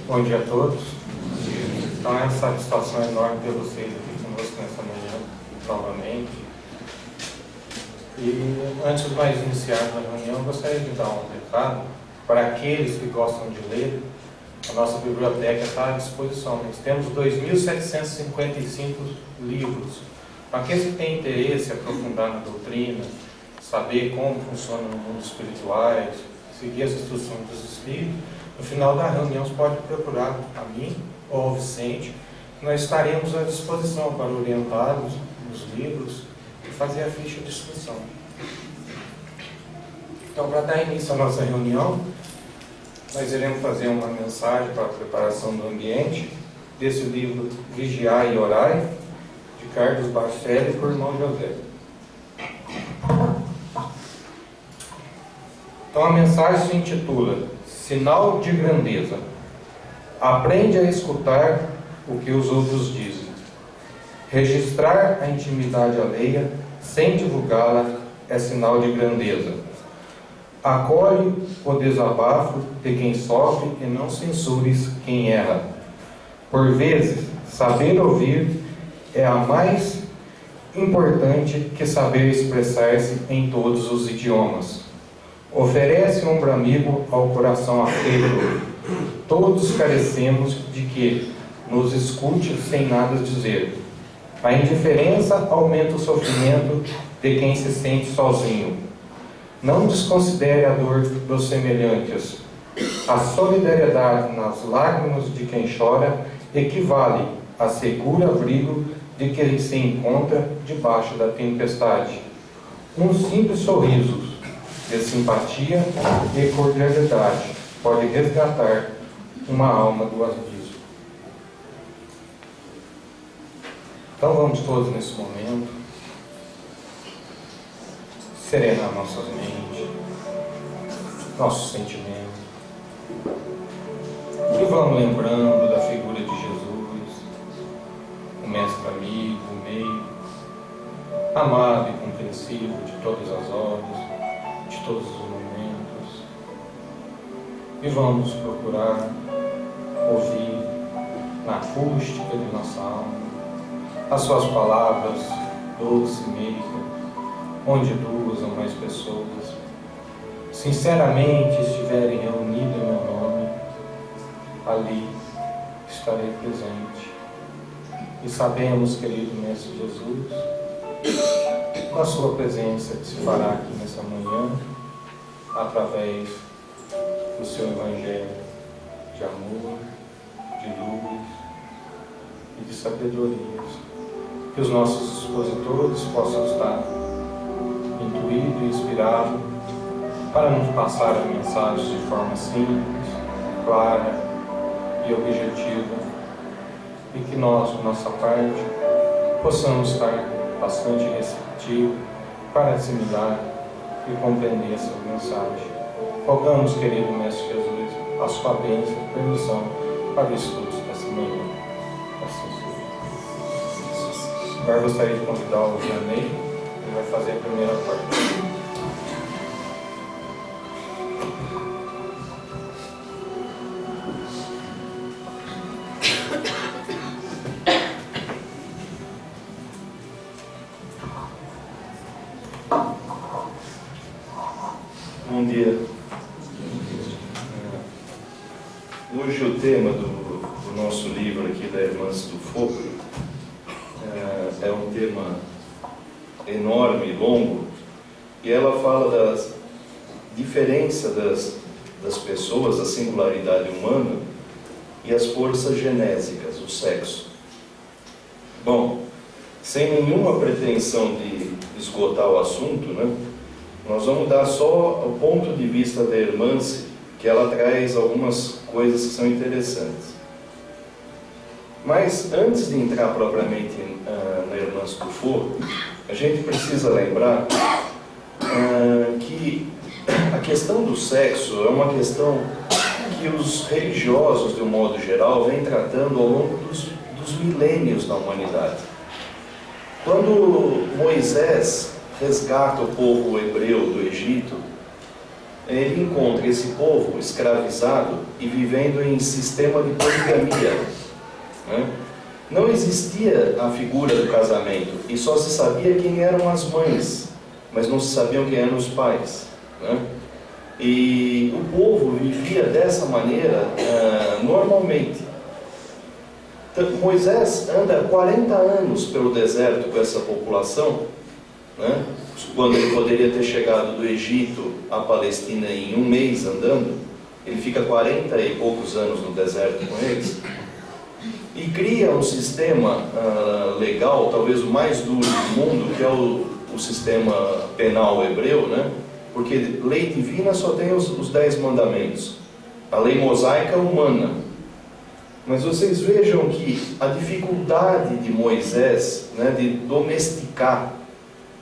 Bom dia a todos. Então é uma satisfação enorme ter vocês aqui conosco nessa manhã, novamente. E antes de nós iniciarmos a reunião, eu gostaria de dar um recado para aqueles que gostam de ler. A nossa biblioteca está à disposição. Nós temos 2.755 livros. Para aqueles que têm interesse em aprofundar na doutrina, saber como funciona no mundo espiritual, seguir as instruções dos Espíritos, no final da reunião você pode procurar a mim ou ao Vicente. Nós estaremos à disposição para orientá-los nos livros e fazer a ficha de inscrição. Então, para dar início à nossa reunião, nós iremos fazer uma mensagem para a preparação do ambiente desse livro Vigiai e Orai, de Carlos Barcelli, por irmão José. Então a mensagem se intitula Sinal de Grandeza. Aprende a escutar o que os outros dizem. Registrar a intimidade alheia sem divulgá-la é sinal de grandeza. Acolhe o desabafo de quem sofre e não censures quem erra. Por vezes, saber ouvir é a mais importante que saber expressar-se em todos os idiomas. Oferece ombro amigo ao coração aflito. Todos carecemos de que nos escute sem nada dizer. A indiferença aumenta o sofrimento de quem se sente sozinho. Não desconsidere a dor dos semelhantes. A solidariedade nas lágrimas de quem chora equivale a seguro abrigo de quem se encontra debaixo da tempestade. Um simples sorriso de simpatia e cordialidade pode resgatar uma alma do abismo. Então vamos todos nesse momento serenar nossas mentes, nossos sentimentos, e vamos lembrando da figura de Jesus, o mestre amigo, o meio, amado e compreensivo de todas as horas, de todos os momentos, e vamos procurar ouvir na acústica de nossa alma as suas palavras doce e meiga, onde duas ou mais pessoas sinceramente estiverem reunidas em meu nome, ali estarei presente. E sabemos, querido Mestre Jesus, a sua presença que se fará aqui nessa manhã, através do seu Evangelho de amor, de luz e de sabedorias. Que os nossos expositores possam estar intuídos e inspirados para nos passar a mensagem de forma simples, clara e objetiva, e que nós, de nossa parte, possamos estar bastante receptivos para assimilar e compreender essa mensagem. Rogamos, querido Mestre Jesus, a sua bênção e permissão para o estudo dessa manhã. Assim seja. Agora gostaria de convidar o Vianney, ele vai fazer a primeira parte. Bom dia. Hoje o tema do nosso livro aqui da Irmãs do Fogo é um tema enorme e longo, e ela fala da diferença das pessoas, a singularidade humana e as forças genésicas, o sexo. Bom, sem nenhuma pretensão de esgotar o assunto, né? Nós vamos dar só o ponto de vista da Irmãs, que ela traz algumas coisas que são interessantes. Mas antes de entrar propriamente na Irmãs do Fogo, a gente precisa lembrar que a questão do sexo é uma questão que os religiosos, de um modo geral, vêm tratando ao longo dos milênios da humanidade. Quando Moisés resgata o povo hebreu do Egito, ele encontra esse povo escravizado e vivendo em sistema de poligamia, né? Não existia a figura do casamento e só se sabia quem eram as mães, mas não se sabiam quem eram os pais, né? E o povo vivia dessa maneira normalmente. Então, Moisés anda 40 anos pelo deserto com essa população, né? Quando ele poderia ter chegado do Egito à Palestina em um mês andando, ele fica 40 e poucos anos no deserto com eles e cria um sistema legal, talvez o mais duro do mundo, que é o sistema penal hebreu, né? Porque lei divina só tem os 10 mandamentos, a lei mosaica é humana. Mas vocês vejam que a dificuldade de Moisés, né, de domesticar,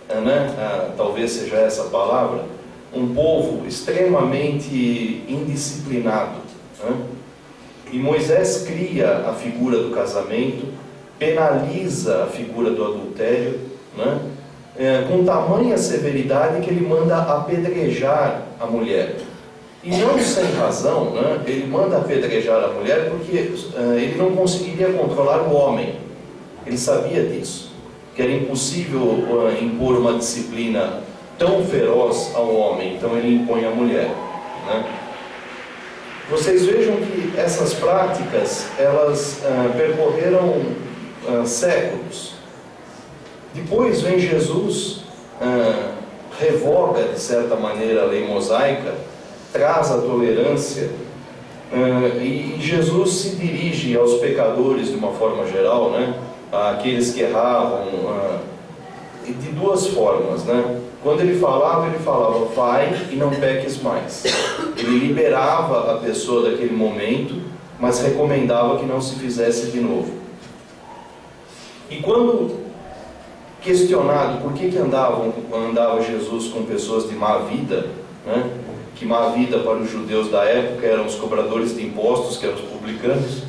né, talvez seja essa a palavra, um povo extremamente indisciplinado, né? E Moisés cria a figura do casamento, penaliza a figura do adultério, né? Com tamanha severidade que ele manda apedrejar a mulher. E não sem razão, né? Ele manda apedrejar a mulher porque ele não conseguiria controlar o homem. Ele sabia disso, que era impossível impor uma disciplina tão feroz ao homem, então ele impõe à mulher, né? Vocês vejam que essas práticas, elas percorreram séculos. Depois vem Jesus, revoga de certa maneira a lei mosaica, traz a tolerância, e Jesus se dirige aos pecadores de uma forma geral, né? Àqueles que erravam, de duas formas, né? Quando ele falava vai e não peques mais. Ele liberava a pessoa daquele momento, mas recomendava que não se fizesse de novo. E quando questionado por que andava Jesus com pessoas de má vida, né? Que má vida para os judeus da época eram os cobradores de impostos, que eram os publicanos,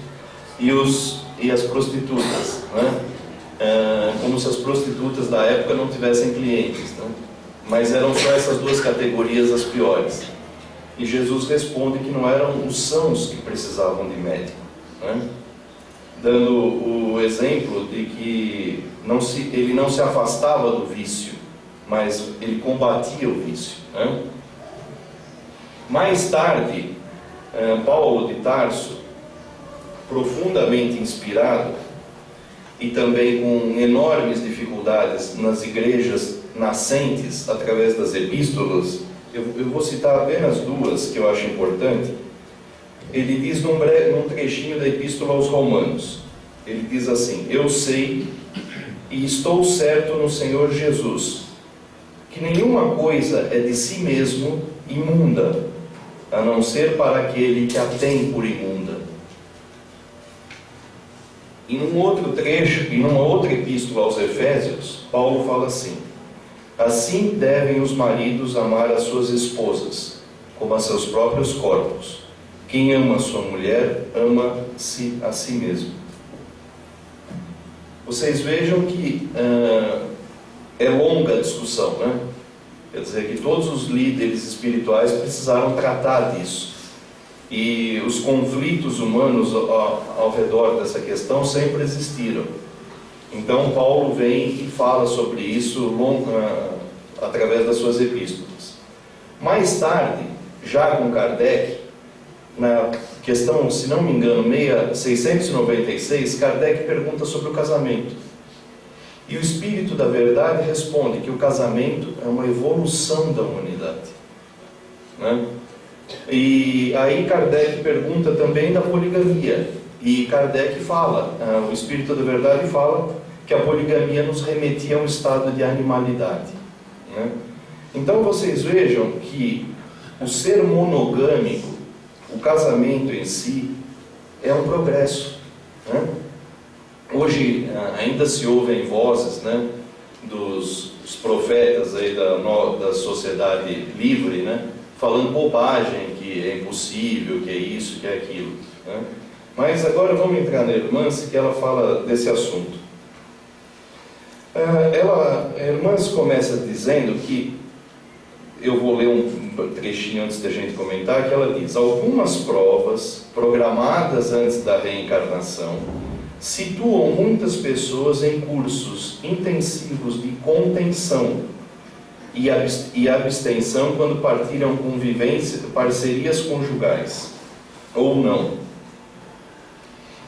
e as prostitutas, né? Como se as prostitutas da época não tivessem clientes, né? Mas eram só essas duas categorias as piores. E Jesus responde que não eram os sãos que precisavam de médico, né? Dando o exemplo de que ele não se afastava do vício, mas ele combatia o vício, né? Mais tarde, Paulo de Tarso, profundamente inspirado e também com enormes dificuldades nas igrejas nascentes através das epístolas, eu vou citar apenas duas que eu acho importante. Ele diz num trechinho da epístola aos Romanos, ele diz assim: eu sei e estou certo no Senhor Jesus, que nenhuma coisa é de si mesmo imunda, a não ser para aquele que a tem por imunda. Em um outro trecho, em uma outra epístola aos Efésios, Paulo fala assim: assim devem os maridos amar as suas esposas, como a seus próprios corpos. Quem ama a sua mulher, ama-se a si mesmo. Vocês vejam que é longa a discussão, né? Quer dizer que todos os líderes espirituais precisaram tratar disso. E os conflitos humanos ao redor dessa questão sempre existiram. Então Paulo vem e fala sobre isso através das suas epístolas. Mais tarde, já com Kardec, na questão, se não me engano, 696, Kardec pergunta sobre o casamento. E o Espírito da Verdade responde que o casamento é uma evolução da humanidade, né? E aí Kardec pergunta também da poligamia. E Kardec fala, o Espírito da Verdade fala que a poligamia nos remetia a um estado de animalidade, né? Então vocês vejam que o ser monogâmico, o casamento em si, é um progresso, né? Hoje ainda se ouvem vozes, né, dos profetas aí da sociedade livre, né, falando bobagem, que é impossível, que é isso, que é aquilo, né? Mas agora vamos entrar na Irmãs, que ela fala desse assunto. A Irmãs começa dizendo que, eu vou ler trechinho antes da gente comentar, que ela diz: algumas provas programadas antes da reencarnação situam muitas pessoas em cursos intensivos de contenção e abstenção quando partilham parcerias conjugais, ou não.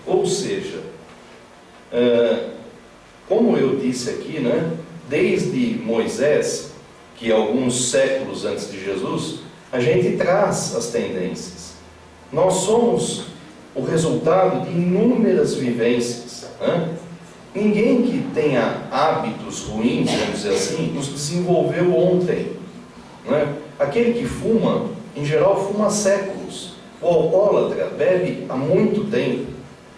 Ou seja, como eu disse aqui, né, desde Moisés, que alguns séculos antes de Jesus, a gente traz as tendências. Nós somos o resultado de inúmeras vivências, né? Ninguém que tenha hábitos ruins, vamos dizer assim, os desenvolveu ontem, né? Aquele que fuma, em geral, fuma há séculos. O alcoólatra bebe há muito tempo.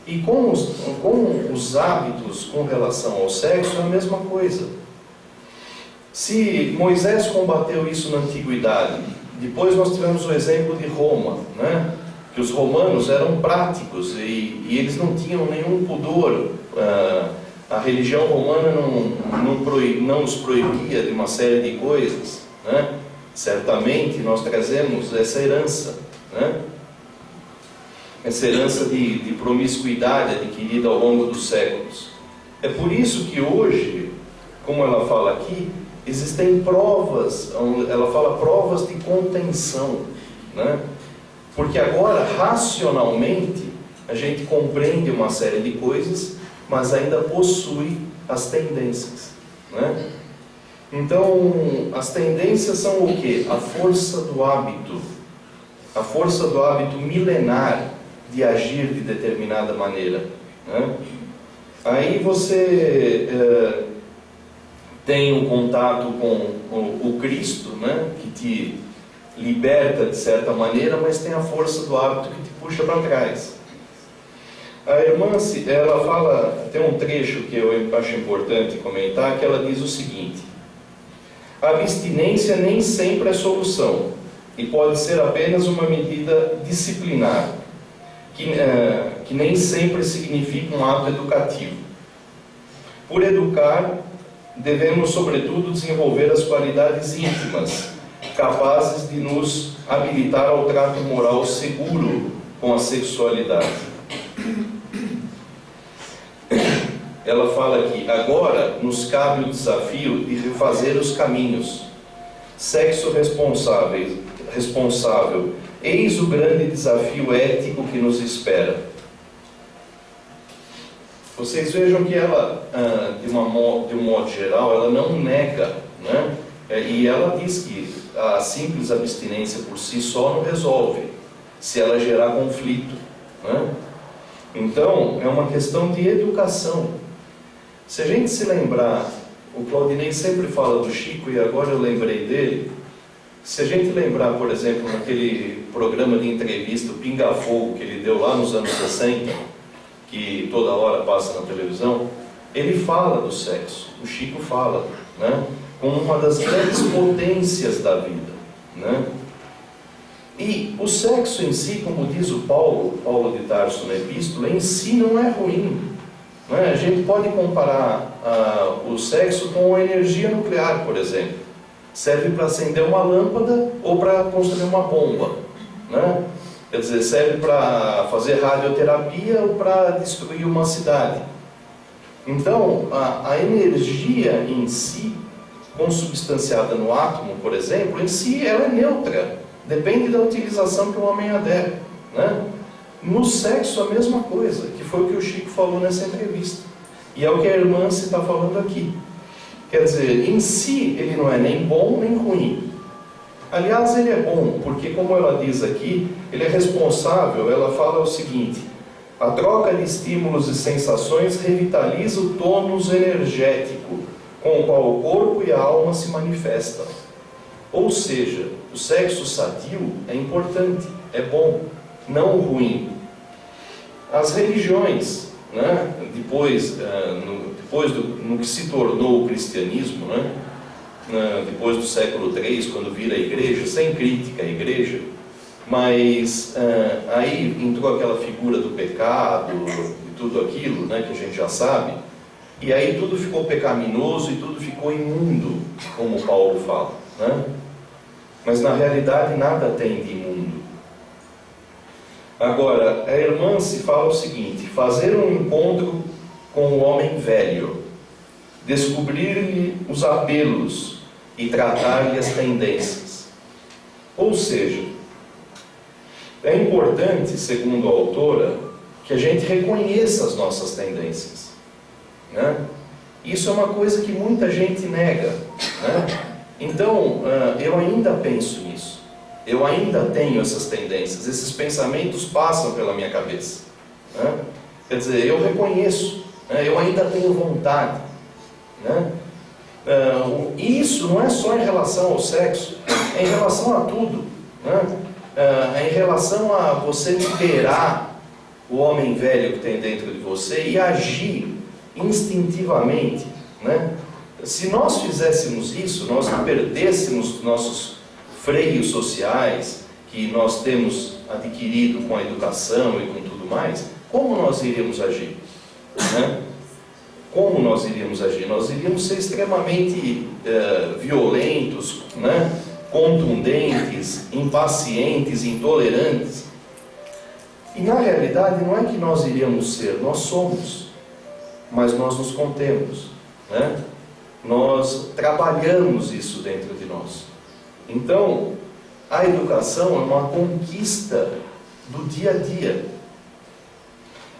E com os hábitos com relação ao sexo é a mesma coisa. Se Moisés combateu isso na antiguidade, depois nós tivemos o exemplo de Roma, né? Que os romanos eram práticos e eles não tinham nenhum pudor. A religião romana não os proibia de uma série de coisas, né? Certamente nós trazemos essa herança, né? Essa herança de promiscuidade adquirida ao longo dos séculos. É por isso que hoje, como ela fala aqui, existem provas, ela fala provas de contenção, né? Porque agora, racionalmente, a gente compreende uma série de coisas, mas ainda possui as tendências, né? Então, as tendências são o quê? A força do hábito milenar de agir de determinada maneira, né? Aí você tem um contato com o Cristo, né? Que te liberta de certa maneira, mas tem a força do hábito que te puxa para trás. A irmã, ela fala, tem um trecho que eu acho importante comentar, que ela diz o seguinte: a abstinência nem sempre é solução, e pode ser apenas uma medida disciplinar, que nem sempre significa um ato educativo. Por educar, devemos, sobretudo, desenvolver as qualidades íntimas, capazes de nos habilitar ao trato moral seguro com a sexualidade. Ela fala aqui: agora nos cabe o desafio de refazer os caminhos. Sexo responsável, eis o grande desafio ético que nos espera. Vocês vejam que ela, de um modo geral, ela não nega, né? E ela diz que a simples abstinência por si só não resolve, se ela gerar conflito, né? Então, é uma questão de educação. Se a gente se lembrar, o Claudinei sempre fala do Chico, e agora eu lembrei dele. Se a gente lembrar, por exemplo, naquele programa de entrevista, o Pinga Fogo, que ele deu lá nos anos 60, que toda hora passa na televisão, ele fala do sexo, o Chico fala, né? Como uma das grandes potências da vida, né? E o sexo em si, como diz o Paulo de Tarso na Epístola, em si não é ruim, né? A gente pode comparar o sexo com a energia nuclear, por exemplo. Serve para acender uma lâmpada ou para construir uma bomba, né? Quer dizer, serve para fazer radioterapia ou para destruir uma cidade. Então, a energia em si, consubstanciada no átomo, por exemplo, em si ela é neutra. Depende da utilização que o homem a der, né? No sexo, a mesma coisa, que foi o que o Chico falou nessa entrevista. E é o que a irmã se está falando aqui. Quer dizer, em si, ele não é nem bom nem ruim. Aliás, ele é bom, porque, como ela diz aqui, ele é responsável. Ela fala o seguinte: a troca de estímulos e sensações revitaliza o tônus energético com o qual o corpo e a alma se manifestam. Ou seja, o sexo sadio é importante, é bom, não ruim. As religiões, né, depois no que se tornou o cristianismo, né, depois do século III, quando vira a igreja, sem crítica à igreja, mas aí entrou aquela figura do pecado e tudo aquilo, né, que a gente já sabe, e aí tudo ficou pecaminoso e tudo ficou imundo, como Paulo fala, né? mas na realidade nada tem de imundo. Agora, a irmã se fala o seguinte: fazer um encontro com o homem velho, descobrir-lhe os apelos e tratar-lhe as tendências. Ou seja, é importante, segundo a autora, que a gente reconheça as nossas tendências, né? Isso é uma coisa que muita gente nega, né? Então, eu ainda penso nisso. Eu ainda tenho essas tendências. Esses pensamentos passam pela minha cabeça, né? Quer dizer, eu reconheço, né? Eu ainda tenho vontade, né? Isso não é só em relação ao sexo, é em relação a tudo, né? É em relação a você liberar o homem velho que tem dentro de você e agir instintivamente, né? Se nós fizéssemos isso, nós perdêssemos nossos freios sociais que nós temos adquirido com a educação e com tudo mais, como nós iríamos agir, né? Como nós iríamos agir? Nós iríamos ser extremamente violentos, né? Contundentes, impacientes, intolerantes. E na realidade não é que nós iríamos ser, nós somos, mas nós nos contemos, né? Nós trabalhamos isso dentro de nós. Então, a educação é uma conquista do dia a dia.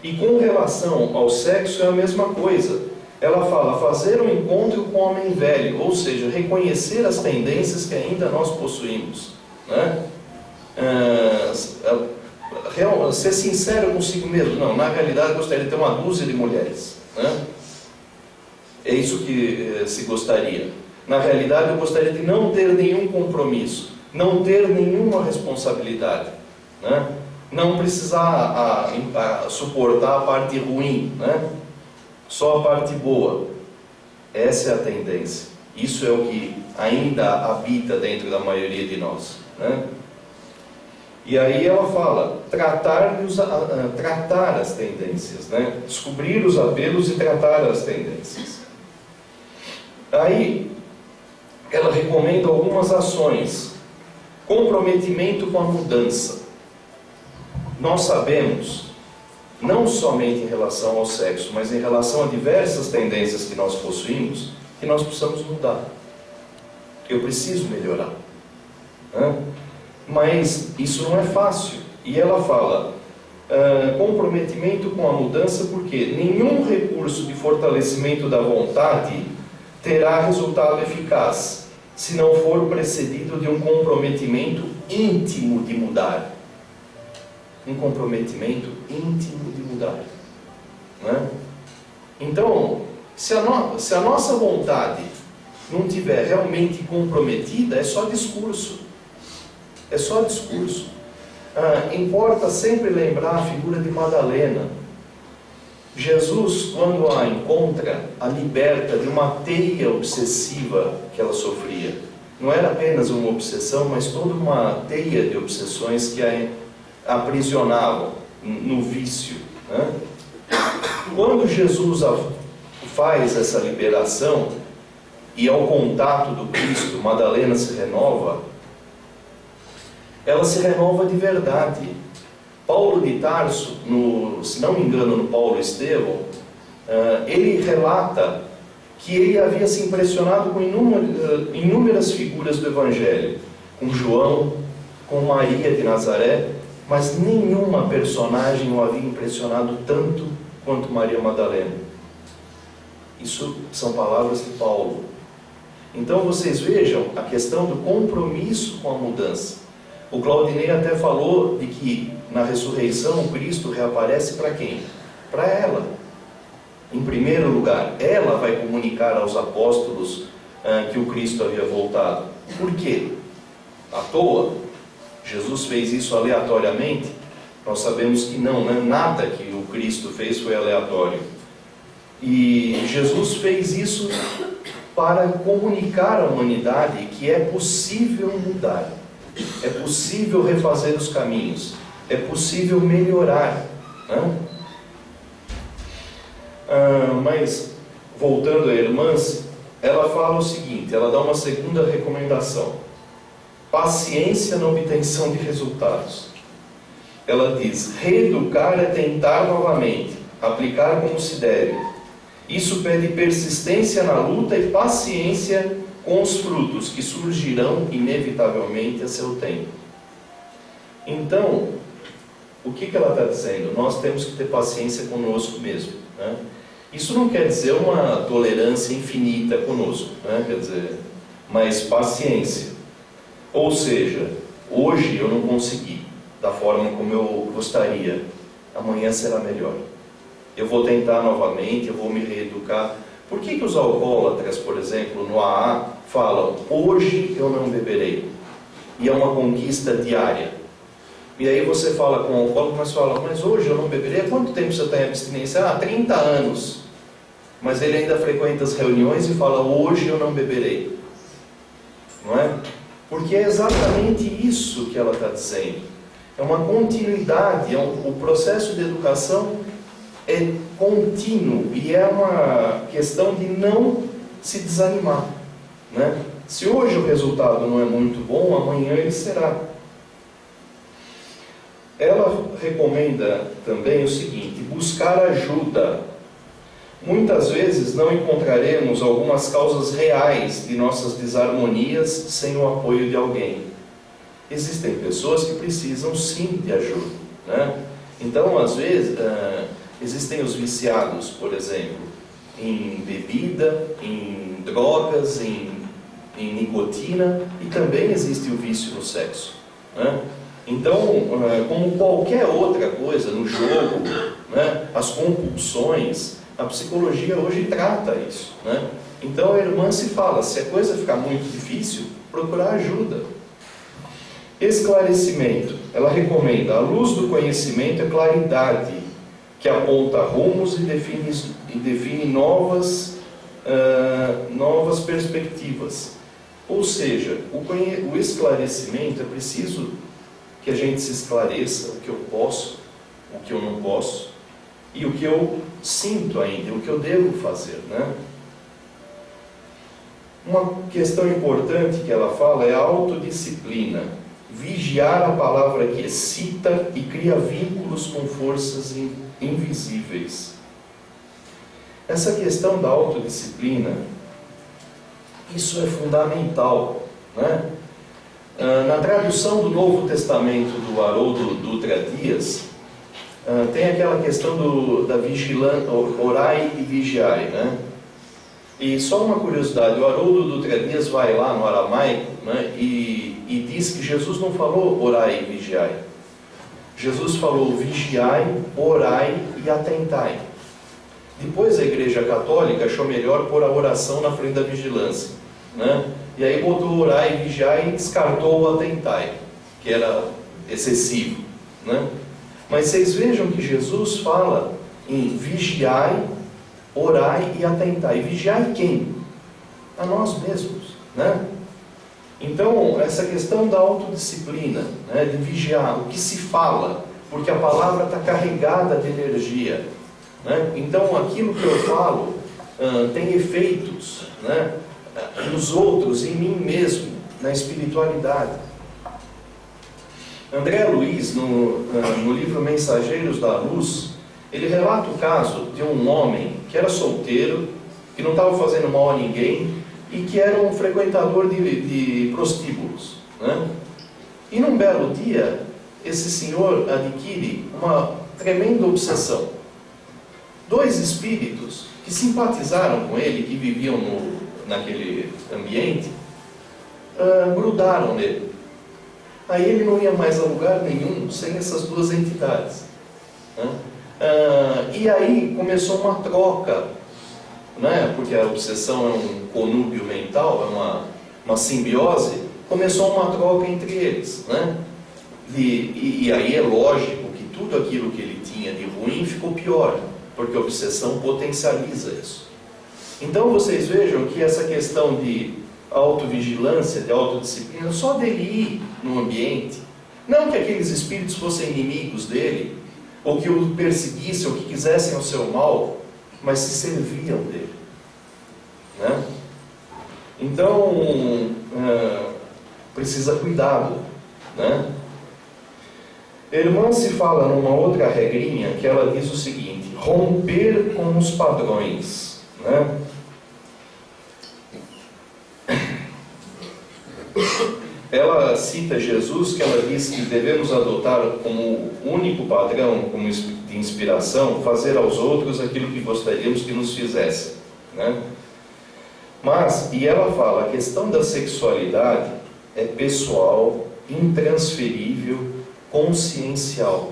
E com relação ao sexo é a mesma coisa. Ela fala, fazer um encontro com o homem velho, ou seja, reconhecer as tendências que ainda nós possuímos, né? Ser sincero consigo mesmo. Não, na realidade eu gostaria de ter uma dúzia de mulheres, né? É isso que se gostaria. Na realidade eu gostaria de não ter nenhum compromisso, não ter nenhuma responsabilidade, né? Não precisar suportar a parte ruim, né? Só a parte boa. Essa é a tendência. Isso é o que ainda habita dentro da maioria de nós, né? E aí ela fala, tratar as tendências, né? Descobrir os apelos e tratar as tendências. Aí ela recomenda algumas ações. Comprometimento com a mudança. Nós sabemos, não somente em relação ao sexo, mas em relação a diversas tendências que nós possuímos, que nós precisamos mudar. Eu preciso melhorar, né? Mas isso não é fácil. E ela fala, comprometimento com a mudança, porque nenhum recurso de fortalecimento da vontade terá resultado eficaz, se não for precedido de um comprometimento íntimo de mudar. Um comprometimento íntimo de mudar, né? Então, se a nossa vontade não estiver realmente comprometida, é só discurso. É só discurso. Importa sempre lembrar a figura de Madalena. Jesus, quando a encontra, a liberta de uma teia obsessiva que ela sofria. Não era apenas uma obsessão, mas toda uma teia de obsessões que a aprisionavam no vício, né? Quando Jesus faz essa liberação e ao contato do Cristo, Madalena se renova, ela se renova de verdade. Paulo de Tarso, se não me engano, no Paulo Estevão, ele relata que ele havia se impressionado com inúmeras figuras do Evangelho, com João, com Maria de Nazaré, mas nenhuma personagem o havia impressionado tanto quanto Maria Madalena. Isso são palavras de Paulo. Então vocês vejam a questão do compromisso com a mudança. O Claudinei até falou de que na ressurreição o Cristo reaparece para quem? Para ela. Em primeiro lugar, ela vai comunicar aos apóstolos que o Cristo havia voltado. Por quê? À toa? Jesus fez isso aleatoriamente? Nós sabemos que não, né? Nada que o Cristo fez foi aleatório. E Jesus fez isso para comunicar à humanidade que é possível mudar. É possível refazer os caminhos. É possível melhorar, né? Mas, voltando à irmã, ela fala o seguinte, ela dá uma segunda recomendação. paciência na obtenção de resultados. Ela diz: reeducar é tentar novamente, aplicar como se deve. Isso pede persistência na luta e paciência com os frutos que surgirão inevitavelmente a seu tempo. Então, o que ela está dizendo? Nós temos que ter paciência conosco mesmo, né? Isso não quer dizer uma tolerância infinita conosco, né? Quer dizer, mas paciência. Ou seja, hoje eu não consegui da forma como eu gostaria, amanhã será melhor. Eu vou tentar novamente, eu vou me reeducar. Por que os alcoólatras, por exemplo, no AA, falam: hoje eu não beberei? E é uma conquista diária. E aí você fala com o alcoólatro, mas fala: mas hoje eu não beberei? Há quanto tempo você está em abstinência? 30 anos. Mas ele ainda frequenta as reuniões e fala: hoje eu não beberei. Não é? Porque é exatamente isso que ela está dizendo. É uma continuidade, o processo de educação é contínuo e é uma questão de não se desanimar, né? Se hoje o resultado não é muito bom, amanhã ele será. Ela recomenda também o seguinte: buscar ajuda. Muitas vezes não encontraremos algumas causas reais de nossas desarmonias sem o apoio de alguém. Existem pessoas que precisam sim de ajuda, né? Então, às vezes, existem os viciados, por exemplo, em bebida, em drogas, em nicotina, e também existe o vício no sexo, né? Então, como qualquer outra coisa no jogo, né, as compulsões, a psicologia hoje trata isso, né? Então a irmã se fala: se a coisa ficar muito difícil, procurar ajuda. Esclarecimento. Ela recomenda: a luz do conhecimento é claridade, que aponta rumos e define novas perspectivas. Ou seja, o esclarecimento é preciso que a gente se esclareça o que eu posso, o que eu não posso, e o que eu sinto ainda, o que eu devo fazer, né? Uma questão importante que ela fala é a autodisciplina. Vigiar a palavra que excita e cria vínculos com forças invisíveis. Essa questão da autodisciplina, isso é fundamental, né? Na tradução do Novo Testamento do Haroldo Dutra Dias, tem aquela questão da vigilância, orai e vigiai, né? E só uma curiosidade: o Haroldo Dutra Dias vai lá no aramaico, né, e diz que Jesus não falou orai e vigiai. Jesus falou vigiai, orai e atentai. Depois a Igreja Católica achou melhor pôr a oração na frente da vigilância, né? E aí botou orai e vigiai e descartou o atentai, que era excessivo, né? Mas vocês vejam que Jesus fala em vigiai, orai e atentai. Vigiai quem? A nós mesmos, né? Então, essa questão da autodisciplina, né, de vigiar o que se fala, porque a palavra está carregada de energia, né? Então, aquilo que eu falo tem efeitos, né, nos outros, em mim mesmo, na espiritualidade. André Luiz, no livro Mensageiros da Luz, ele relata o caso de um homem que era solteiro, que não estava fazendo mal a ninguém e que era um frequentador de prostíbulos, né? E num belo dia, esse senhor adquire uma tremenda obsessão. 2 espíritos que simpatizaram com ele, que viviam naquele ambiente, grudaram nele. Aí ele não ia mais a lugar nenhum sem essas 2 entidades, né? E aí começou uma troca, né? Porque a obsessão é um conúbio mental, é uma simbiose. Começou uma troca entre eles, né? E aí é lógico que tudo aquilo que ele tinha de ruim ficou pior, porque a obsessão potencializa isso. Então vocês vejam que essa questão de autovigilância, de autodisciplina, só dele ir no ambiente, não que aqueles espíritos fossem inimigos dele, ou que o perseguissem, ou que quisessem o seu mal, mas se serviam dele, né? Então, precisa cuidado, né? A irmã se fala numa outra regrinha que ela diz o seguinte: romper com os padrões, né? Ela cita Jesus, que ela diz que devemos adotar como único padrão, como de inspiração, fazer aos outros aquilo que gostaríamos que nos fizessem, né? Mas, e ela fala, a questão da sexualidade é pessoal, intransferível, consciencial,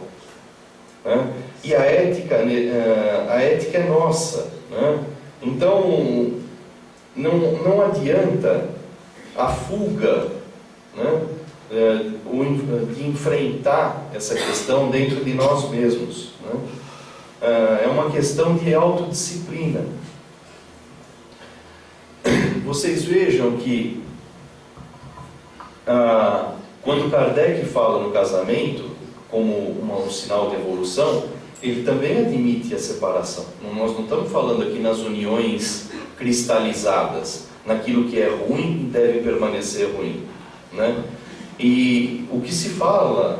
né? E a ética é nossa, né? Então, não adianta a fuga, né, de enfrentar essa questão dentro de nós mesmos, né? É uma questão de autodisciplina. Vocês vejam que quando Kardec fala no casamento como um sinal de evolução, ele também admite a separação. Nós não estamos falando aqui nas uniões cristalizadas, naquilo que é ruim e deve permanecer ruim, né? E o que se fala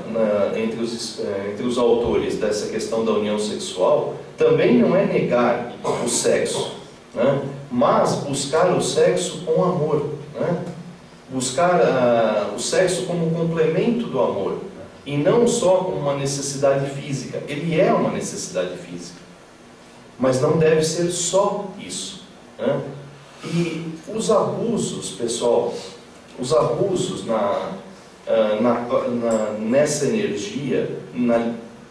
entre os autores dessa questão da união sexual também não é negar o sexo, né? Mas buscar o sexo com amor, né? Buscar o sexo como um complemento do amor e não só como uma necessidade física. Ele é uma necessidade física, mas não deve ser só isso, né? E os abusos, pessoal, os abusos nessa energia,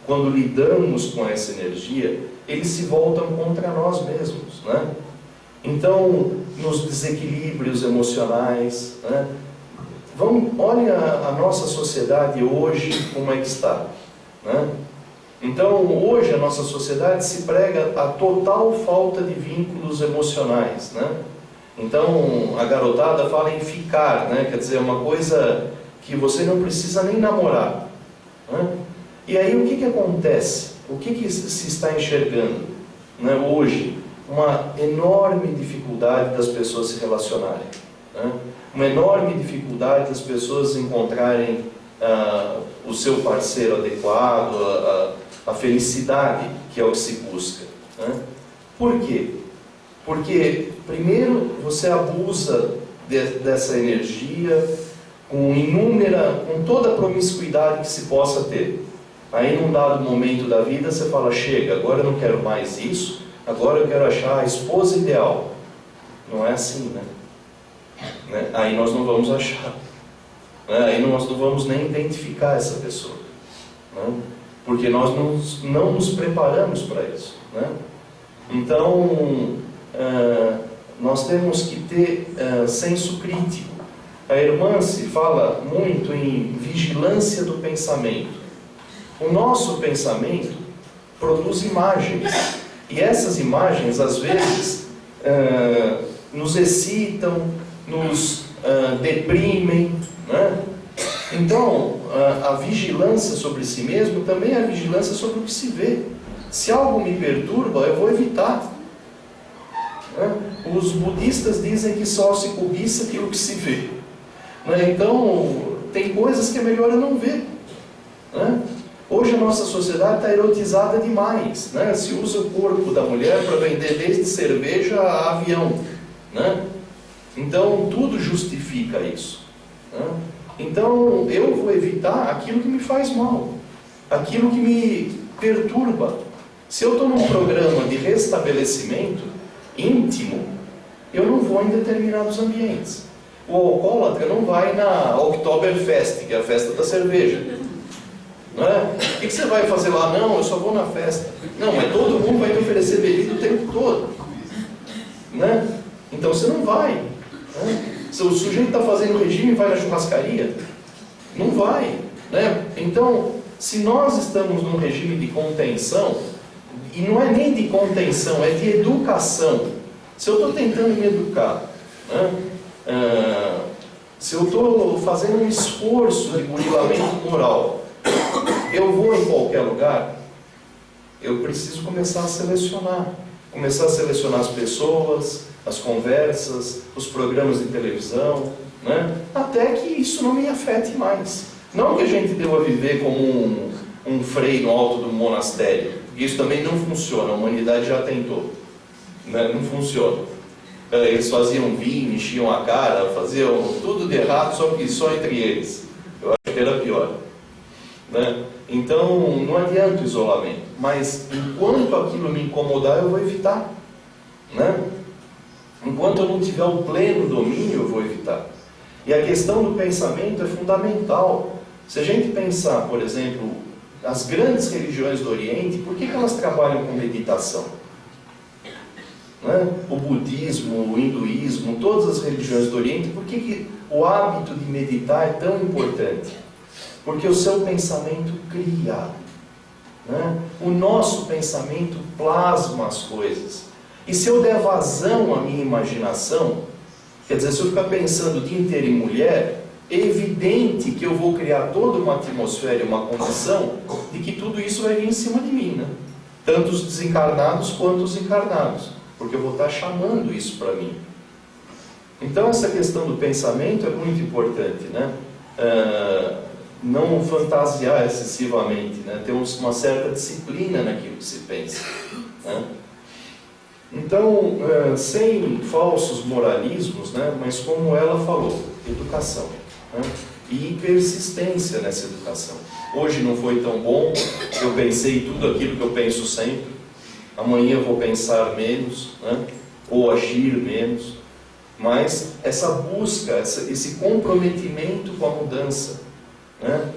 quando lidamos com essa energia, eles se voltam contra nós mesmos, né? Então, nos desequilíbrios emocionais, né? Olha a nossa sociedade hoje, como é que está, né? Então, hoje a nossa sociedade se prega a total falta de vínculos emocionais, né? Então, a garotada fala em ficar, né? Quer dizer, uma coisa que você não precisa nem namorar, né? E aí o que acontece? O que se está enxergando, né, hoje? Uma enorme dificuldade das pessoas se relacionarem, né? Uma enorme dificuldade das pessoas encontrarem o seu parceiro adequado, a felicidade, que é o que se busca, né? Por quê? Porque, primeiro, você abusa dessa energia com toda a promiscuidade que se possa ter. Aí, num dado momento da vida, você fala: chega, agora eu não quero mais isso, agora eu quero achar a esposa ideal. Não é assim, né? Aí nós não vamos achar, né? Aí nós não vamos nem identificar essa pessoa, né? Porque nós não nos preparamos para isso, né? Então, nós temos que ter senso crítico. A irmã se fala muito em vigilância do pensamento. O nosso pensamento produz imagens, e essas imagens às vezes nos excitam, nos deprimem, né? Então, a vigilância sobre si mesmo também é a vigilância sobre o que se vê. Se algo me perturba, eu vou evitar, né? Os budistas dizem que só se cobiça aquilo que se vê, né? Então, tem coisas que é melhor eu não ver, né? Hoje a nossa sociedade está erotizada demais, né? Se usa o corpo da mulher para vender desde cerveja a avião, né? Então, tudo justifica isso, né? Então, eu vou evitar aquilo que me faz mal, aquilo que me perturba. Se eu estou num programa de restabelecimento íntimo, eu não vou em determinados ambientes. O alcoólatra não vai na Oktoberfest, que é a festa da cerveja, não é? O que você vai fazer lá? Não, eu só vou na festa. Não, mas todo mundo vai te oferecer bebida o tempo todo, né? Então você não vai, né? Se o sujeito está fazendo regime e vai na churrascaria, não vai, né? Então, se nós estamos num regime de contenção, e não é nem de contenção, é de educação. Se eu estou tentando me educar, né? Se eu estou fazendo um esforço de burilamento moral, eu vou em qualquer lugar, eu preciso começar a selecionar. Começar a selecionar as pessoas, as conversas, os programas de televisão, né? Até que isso não me afete mais. Não que a gente deva viver como um frei no alto do monastério, porque isso também não funciona, a humanidade já tentou, né? Não funciona. Eles faziam vinho, enchiam a cara, faziam tudo de errado, só entre eles. Eu acho que era pior, né? Então não adianta o isolamento, mas enquanto aquilo me incomodar, eu vou evitar, né? Enquanto eu não tiver o pleno domínio, eu vou evitar. E a questão do pensamento é fundamental. Se a gente pensar, por exemplo, as grandes religiões do Oriente, por que elas trabalham com meditação? Né? O budismo, o hinduísmo, todas as religiões do Oriente, por que o hábito de meditar é tão importante? Porque o seu pensamento cria, né? O nosso pensamento plasma as coisas. E se eu der vazão à minha imaginação, quer dizer, se eu ficar pensando o dia inteiro em mulher, é evidente que eu vou criar toda uma atmosfera e uma condição de que tudo isso vai vir em cima de mim, né? Tanto os desencarnados quanto os encarnados, porque eu vou estar chamando isso para mim. Então essa questão do pensamento é muito importante, né? Não fantasiar excessivamente, né? Ter uma certa disciplina naquilo que se pensa, né? Então, sem falsos moralismos, né? Mas como ela falou, educação, né? E persistência nessa educação. Hoje não foi tão bom, eu pensei tudo aquilo que eu penso sempre, amanhã eu vou pensar menos, né? Ou agir menos, mas essa busca, esse comprometimento com a mudança, né?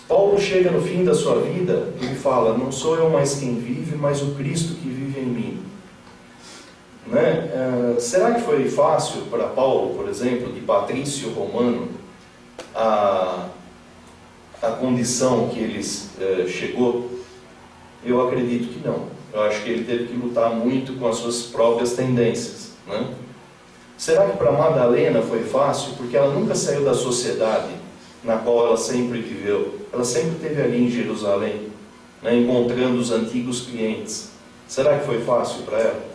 Paulo chega no fim da sua vida e ele fala: não sou eu mais quem vive, mas o Cristo que vive em mim, né? Será que foi fácil para Paulo, por exemplo, de patrício romano, a condição que ele chegou? Eu acredito que não. Eu acho que ele teve que lutar muito com as suas próprias tendências, né? Será que para Madalena foi fácil? Porque ela nunca saiu da sociedade na qual ela sempre viveu. Ela sempre esteve ali em Jerusalém, né, encontrando os antigos clientes. Será que foi fácil para ela?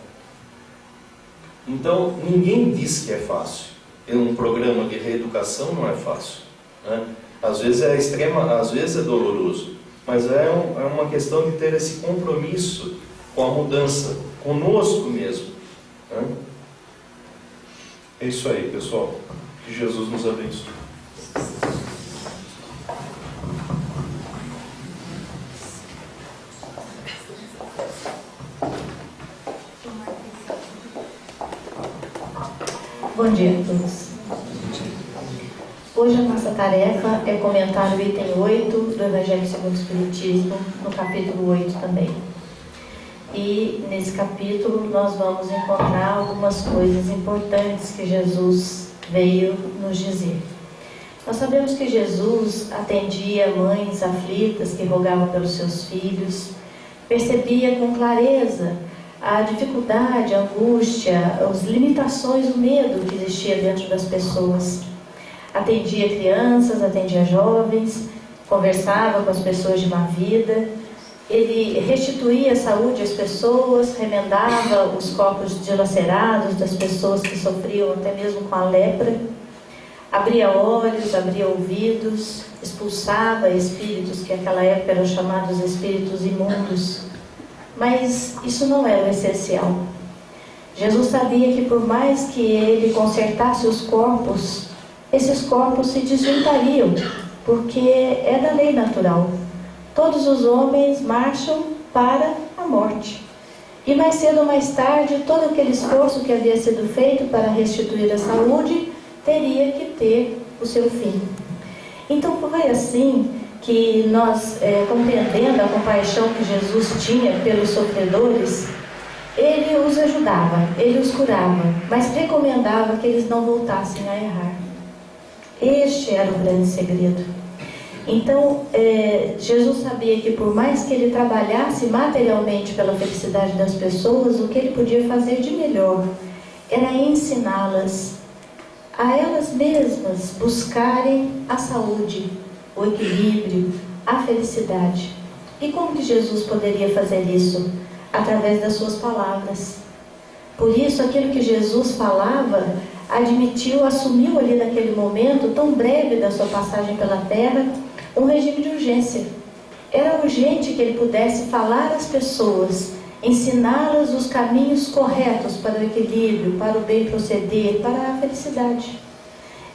Então, ninguém diz que é fácil. Um programa de reeducação não é fácil, né? Às vezes às vezes é doloroso, mas é uma questão de ter esse compromisso com a mudança, conosco mesmo, né? É isso aí, pessoal. Que Jesus nos abençoe. Bom dia a todos. Hoje a nossa tarefa é comentar o item 8 do Evangelho segundo o Espiritismo, no capítulo 8 também. E nesse capítulo nós vamos encontrar algumas coisas importantes que Jesus veio nos dizer. Nós sabemos que Jesus atendia mães aflitas que rogavam pelos seus filhos, percebia com clareza a dificuldade, a angústia, as limitações, o medo que existia dentro das pessoas. Atendia crianças, atendia jovens, conversava com as pessoas de má vida. Ele restituía a saúde às pessoas, remendava os corpos dilacerados das pessoas que sofriam até mesmo com a lepra. Abria olhos, abria ouvidos, expulsava espíritos que naquela época eram chamados espíritos imundos. Mas isso não era o essencial. Jesus sabia que por mais que ele consertasse os corpos, esses corpos se desjuntariam, porque é da lei natural. Todos os homens marcham para a morte. E mais cedo ou mais tarde, todo aquele esforço que havia sido feito para restituir a saúde teria que ter o seu fim. Então foi assim que nós, compreendendo a compaixão que Jesus tinha pelos sofredores, ele os ajudava, ele os curava, mas recomendava que eles não voltassem a errar. Este era o grande segredo. Então, Jesus sabia que por mais que ele trabalhasse materialmente pela felicidade das pessoas, o que ele podia fazer de melhor era ensiná-las a elas mesmas buscarem a saúde, o equilíbrio, a felicidade. E como que Jesus poderia fazer isso? Através das suas palavras. Por isso, aquilo que Jesus falava admitiu, assumiu ali naquele momento tão breve da sua passagem pela terra, um regime de urgência. Era urgente que ele pudesse falar às pessoas, ensiná-las os caminhos corretos para o equilíbrio, para o bem proceder, para a felicidade.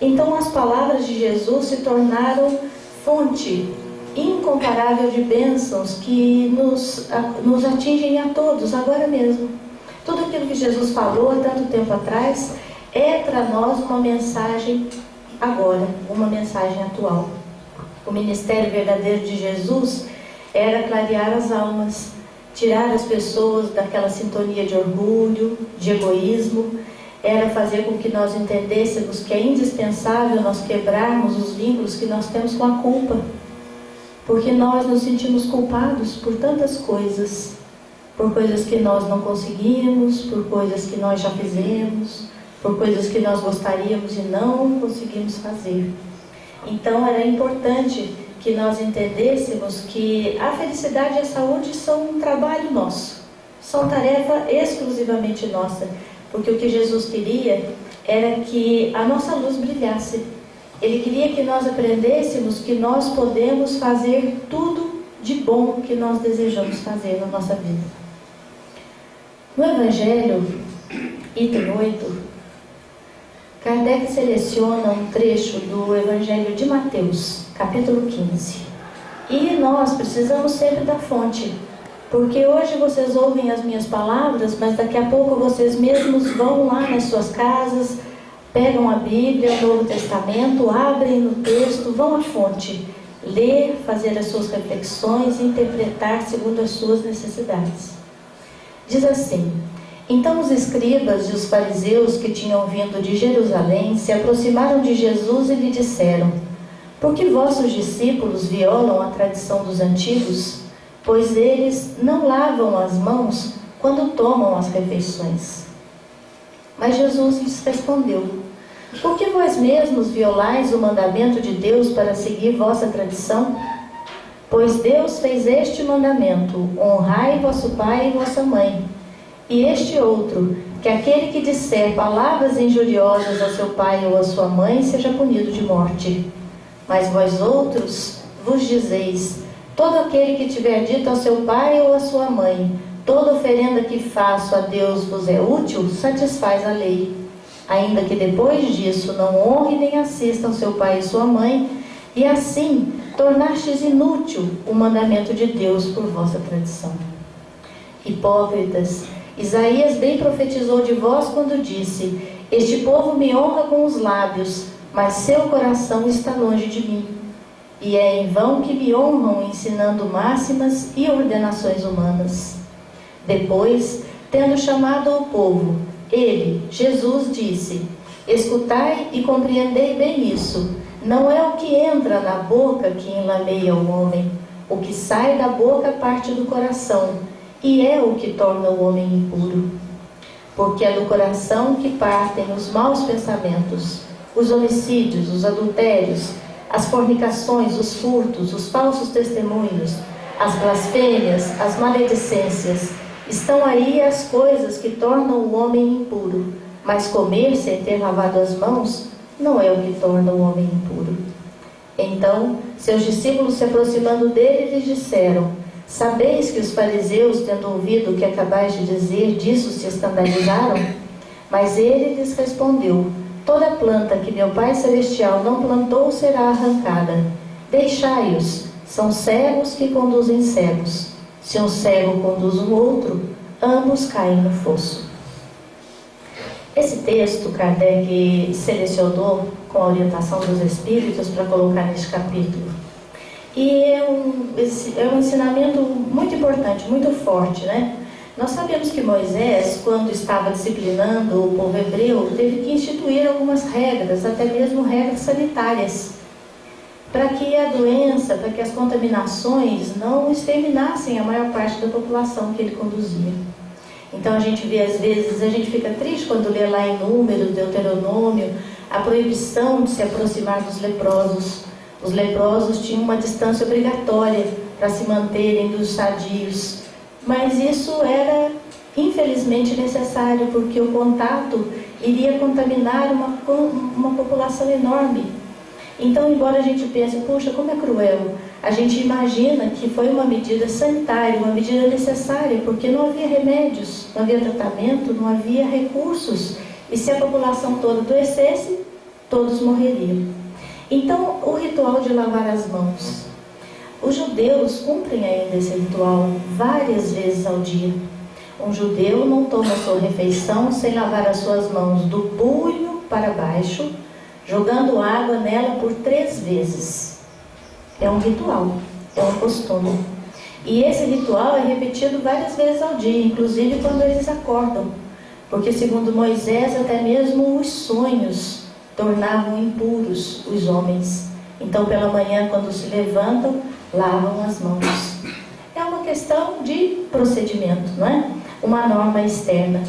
Então as palavras de Jesus se tornaram fonte incomparável de bênçãos que nos atingem a todos, agora mesmo. Tudo aquilo que Jesus falou há tanto tempo atrás é para nós uma mensagem agora, uma mensagem atual. O ministério verdadeiro de Jesus era clarear as almas, tirar as pessoas daquela sintonia de orgulho, de egoísmo, era fazer com que nós entendêssemos que é indispensável nós quebrarmos os vínculos que nós temos com a culpa, porque nós nos sentimos culpados por tantas coisas, por coisas que nós não conseguimos, por coisas que nós já fizemos, por coisas que nós gostaríamos e não conseguimos fazer. Então era importante que nós entendêssemos que a felicidade e a saúde são um trabalho nosso, são tarefa exclusivamente nossa, porque o que Jesus queria era que a nossa luz brilhasse. Ele queria que nós aprendêssemos que nós podemos fazer tudo de bom que nós desejamos fazer na nossa vida. No Evangelho, item 8, Kardec seleciona um trecho do Evangelho de Mateus, capítulo 15. E nós precisamos sempre da fonte, porque hoje vocês ouvem as minhas palavras, mas daqui a pouco vocês mesmos vão lá nas suas casas, pegam a Bíblia, o Novo Testamento, abrem no texto, vão à fonte, ler, fazer as suas reflexões e interpretar segundo as suas necessidades. Diz assim: então os escribas e os fariseus que tinham vindo de Jerusalém se aproximaram de Jesus e lhe disseram: por que vossos discípulos violam a tradição dos antigos? Pois eles não lavam as mãos quando tomam as refeições. Mas Jesus lhes respondeu: por que vós mesmos violais o mandamento de Deus para seguir vossa tradição? Pois Deus fez este mandamento: honrai vosso pai e vossa mãe. E este outro, que aquele que disser palavras injuriosas a seu pai ou a sua mãe seja punido de morte. Mas vós outros vos dizeis: todo aquele que tiver dito ao seu pai ou à sua mãe, toda oferenda que faço a Deus vos é útil, satisfaz a lei. Ainda que depois disso não honre nem assistam seu pai e sua mãe, e assim tornastes inútil o mandamento de Deus por vossa tradição. Hipócritas, Isaías bem profetizou de vós quando disse: este povo me honra com os lábios, mas seu coração está longe de mim. E é em vão que me honram ensinando máximas e ordenações humanas. Depois, tendo chamado o povo, ele, Jesus, disse: escutai e compreendei bem isso. Não é o que entra na boca que enlameia o homem. O que sai da boca parte do coração, e é o que torna o homem impuro. Porque é do coração que partem os maus pensamentos, os homicídios, os adultérios, as fornicações, os furtos, os falsos testemunhos, as blasfêmias, as maledicências. Estão aí as coisas que tornam o homem impuro, mas comer sem ter lavado as mãos não é o que torna o homem impuro. Então, seus discípulos, se aproximando dele, lhes disseram: sabeis que os fariseus, tendo ouvido o que acabais de dizer, disso se escandalizaram? Mas ele lhes respondeu: toda planta que meu Pai Celestial não plantou será arrancada. Deixai-os, são cegos que conduzem cegos. Se um cego conduz um outro, ambos caem no fosso. Esse texto Kardec selecionou com a orientação dos Espíritos para colocar neste capítulo. E é um ensinamento muito importante, muito forte, né? Nós sabemos que Moisés, quando estava disciplinando o povo hebreu, teve que instituir algumas regras, até mesmo regras sanitárias, para que a doença, para que as contaminações não exterminassem a maior parte da população que ele conduzia. Então a gente vê, às vezes, a gente fica triste quando lê lá em Números, Deuteronômio, a proibição de se aproximar dos leprosos. Os leprosos tinham uma distância obrigatória para se manterem dos sadios. Mas isso era, infelizmente, necessário, porque o contato iria contaminar uma população enorme. Então, embora a gente pense, puxa, como é cruel, a gente imagina que foi uma medida sanitária, uma medida necessária, porque não havia remédios, não havia tratamento, não havia recursos. E se a população toda adoecesse, todos morreriam. Então, o ritual de lavar as mãos. Os judeus cumprem ainda esse ritual várias vezes ao dia. Um judeu não toma sua refeição sem lavar as suas mãos do punho para baixo, jogando água nela por 3 vezes. É um ritual, é um costume. E esse ritual é repetido várias vezes ao dia, inclusive quando eles acordam. Porque, segundo Moisés, até mesmo os sonhos tornavam impuros os homens. Então, pela manhã, quando se levantam, lavam as mãos. É uma questão de procedimento, não é? Uma norma externa.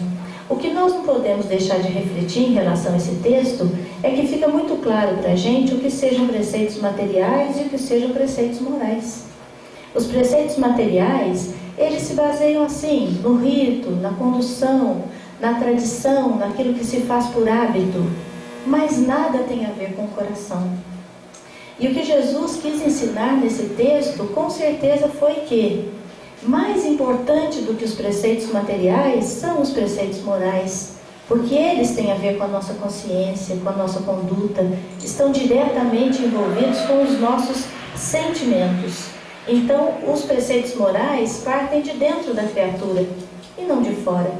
O que nós não podemos deixar de refletir em relação a esse texto é que fica muito claro para a gente o que sejam preceitos materiais e o que sejam preceitos morais. Os preceitos materiais, eles se baseiam assim, no rito, na condução, na tradição, naquilo que se faz por hábito, mas nada tem a ver com o coração. E o que Jesus quis ensinar nesse texto, com certeza, foi que mais importante do que os preceitos materiais são os preceitos morais, porque eles têm a ver com a nossa consciência, com a nossa conduta, estão diretamente envolvidos com os nossos sentimentos. Então, os preceitos morais partem de dentro da criatura e não de fora.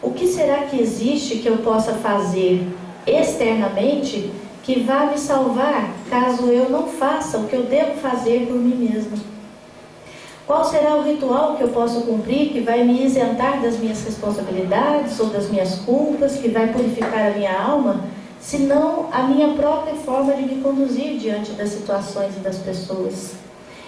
O que será que existe que eu possa fazer externamente que vá me salvar caso eu não faça o que eu devo fazer por mim mesma? Qual será o ritual que eu posso cumprir que vai me isentar das minhas responsabilidades ou das minhas culpas, que vai purificar a minha alma, senão a minha própria forma de me conduzir diante das situações e das pessoas?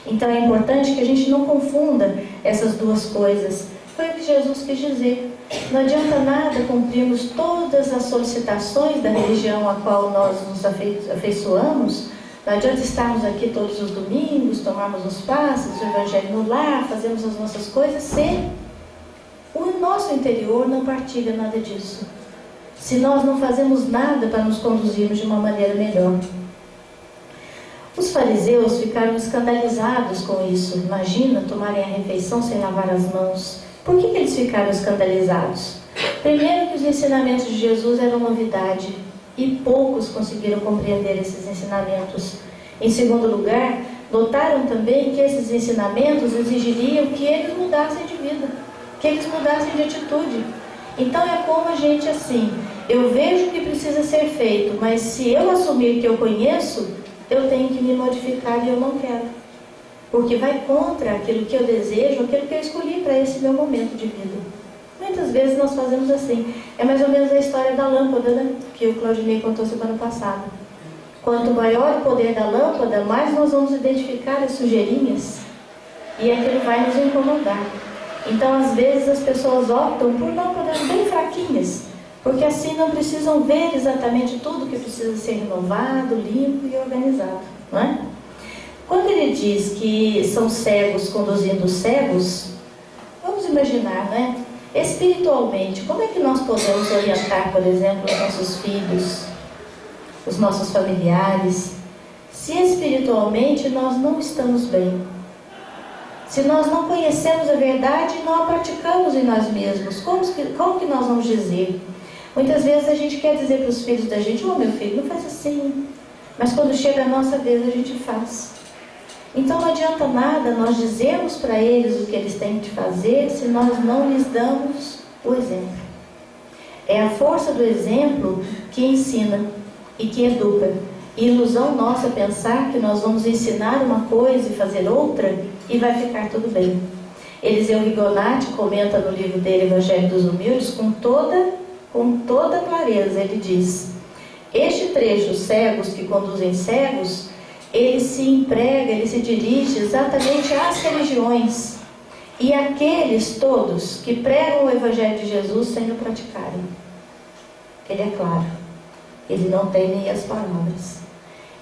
Então é importante que a gente não confunda essas duas coisas. Foi o que Jesus quis dizer. Não adianta nada cumprirmos todas as solicitações da religião a qual nós nos afeiçoamos. Não adianta estarmos aqui todos os domingos, tomarmos os passos, o evangelho no lar, fazermos as nossas coisas, se o nosso interior não partilha nada disso. Se nós não fazemos nada para nos conduzirmos de uma maneira melhor. Os fariseus ficaram escandalizados com isso. Imagina tomarem a refeição sem lavar as mãos. Por que eles ficaram escandalizados? Primeiro, que os ensinamentos de Jesus eram novidade e poucos conseguiram compreender esses ensinamentos. Em segundo lugar, notaram também que esses ensinamentos exigiriam que eles mudassem de vida, que eles mudassem de atitude. Então é como a gente assim, eu vejo que precisa ser feito, mas se eu assumir que eu conheço, eu tenho que me modificar e eu não quero. Porque vai contra aquilo que eu desejo, aquilo que eu escolhi para esse meu momento de vida. Muitas vezes nós fazemos assim. É mais ou menos a história da lâmpada, né? Que o Claudinei contou semana passada. Quanto maior o poder da lâmpada, mais nós vamos identificar as sujeirinhas e aquilo vai nos incomodar. Então, às vezes, as pessoas optam por lâmpadas bem fraquinhas, porque assim não precisam ver exatamente tudo que precisa ser renovado, limpo e organizado, não é? Quando ele diz que são cegos conduzindo cegos, vamos imaginar, né? Espiritualmente, como é que nós podemos orientar, por exemplo, os nossos filhos, os nossos familiares, se espiritualmente nós não estamos bem? Se nós não conhecemos a verdade e não a praticamos em nós mesmos, como que nós vamos dizer? Muitas vezes a gente quer dizer para os filhos da gente, meu filho, não faz assim. Mas quando chega a nossa vez, a gente faz. Então não adianta nada nós dizermos para eles o que eles têm de fazer se nós não lhes damos o exemplo. É a força do exemplo que ensina e que educa. E ilusão nossa pensar que nós vamos ensinar uma coisa e fazer outra e vai ficar tudo bem. Eliseu Rigonati comenta no livro dele, Evangelho dos Humildes, com toda clareza. Ele diz: este trecho, cegos que conduzem cegos, ele se emprega, ele se dirige exatamente às religiões e àqueles todos que pregam o Evangelho de Jesus sem o praticarem. Ele é claro, ele não tem meias palavras.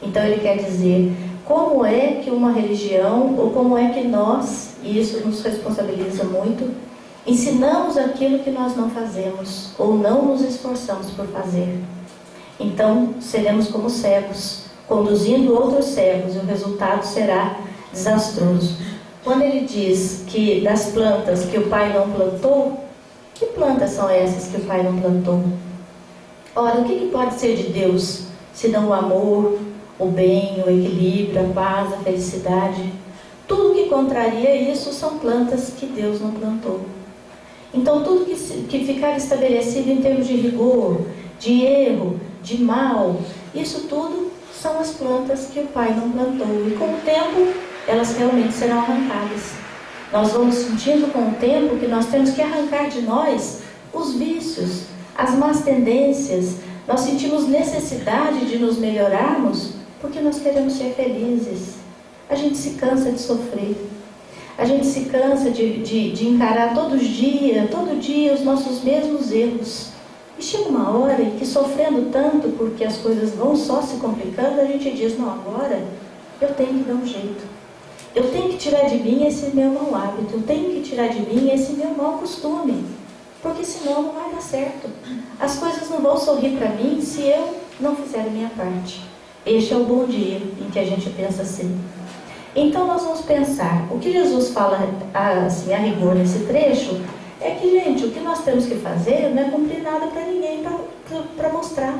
Então ele quer dizer como é que uma religião, ou como é que nós, e isso nos responsabiliza muito, Ensinamos aquilo que nós não fazemos ou não nos esforçamos por fazer. Então, seremos como cegos, conduzindo outros cegos, e o resultado será desastroso. Quando ele diz que das plantas que o Pai não plantou, que plantas são essas que o Pai não plantou? Ora, o que pode ser de Deus, senão o amor, o bem, o equilíbrio, a paz, a felicidade? Tudo que contraria isso são plantas que Deus não plantou. Então, tudo que ficar estabelecido em termos de rigor, de erro, de mal, isso tudo são as plantas que o Pai não plantou. E com o tempo, elas realmente serão arrancadas. Nós vamos sentindo com o tempo que nós temos que arrancar de nós os vícios, as más tendências. Nós sentimos necessidade de nos melhorarmos porque nós queremos ser felizes. A gente se cansa de sofrer. A gente se cansa de encarar todo dia os nossos mesmos erros. E chega uma hora em que, sofrendo tanto porque as coisas vão só se complicando, a gente diz, não, agora eu tenho que dar um jeito. Eu tenho que tirar de mim esse meu mau hábito. Eu tenho que tirar de mim esse meu mau costume. Porque senão não vai dar certo. As coisas não vão sorrir para mim se eu não fizer a minha parte. Este é o bom dia em que a gente pensa assim. Então nós vamos pensar, o que Jesus fala assim, a rigor nesse trecho, é que, gente, o que nós temos que fazer não é cumprir nada para ninguém para mostrar.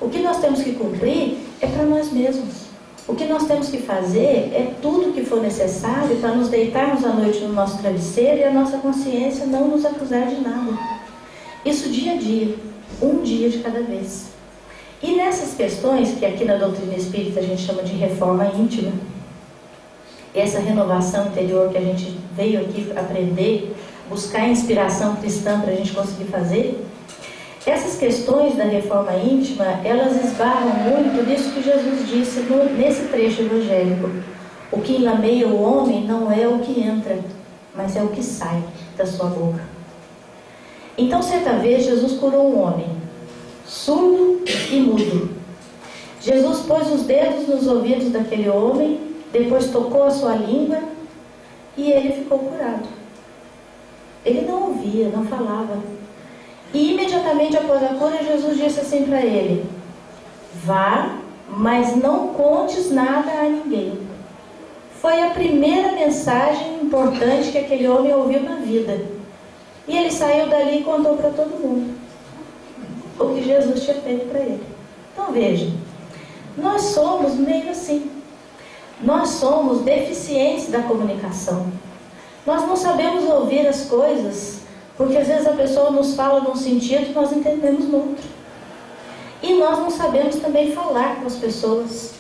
O que nós temos que cumprir é para nós mesmos. O que nós temos que fazer é tudo o que for necessário para nos deitarmos à noite no nosso travesseiro e a nossa consciência não nos acusar de nada. Isso dia a dia, um dia de cada vez. E nessas questões, que aqui na doutrina espírita a gente chama de reforma íntima, essa renovação interior que a gente veio aqui aprender, buscar inspiração cristã para a gente conseguir fazer, essas questões da reforma íntima, elas esbarram muito nisso que Jesus disse nesse trecho evangélico. O que enlameia o homem não é o que entra, mas é o que sai da sua boca. Então, certa vez, Jesus curou um homem, surdo e mudo. Jesus pôs os dedos nos ouvidos daquele homem, depois tocou a sua língua e ele ficou curado. Ele não ouvia, não falava. E imediatamente após a cura, Jesus disse assim para ele: vá, mas não contes nada a ninguém. Foi a primeira mensagem importante que aquele homem ouviu na vida. E ele saiu dali e contou para todo mundo o que Jesus tinha feito para ele. Então veja, nós somos meio assim. Nós somos deficientes da comunicação. Nós não sabemos ouvir as coisas, porque às vezes a pessoa nos fala num sentido que nós entendemos no outro. E nós não sabemos também falar com as pessoas,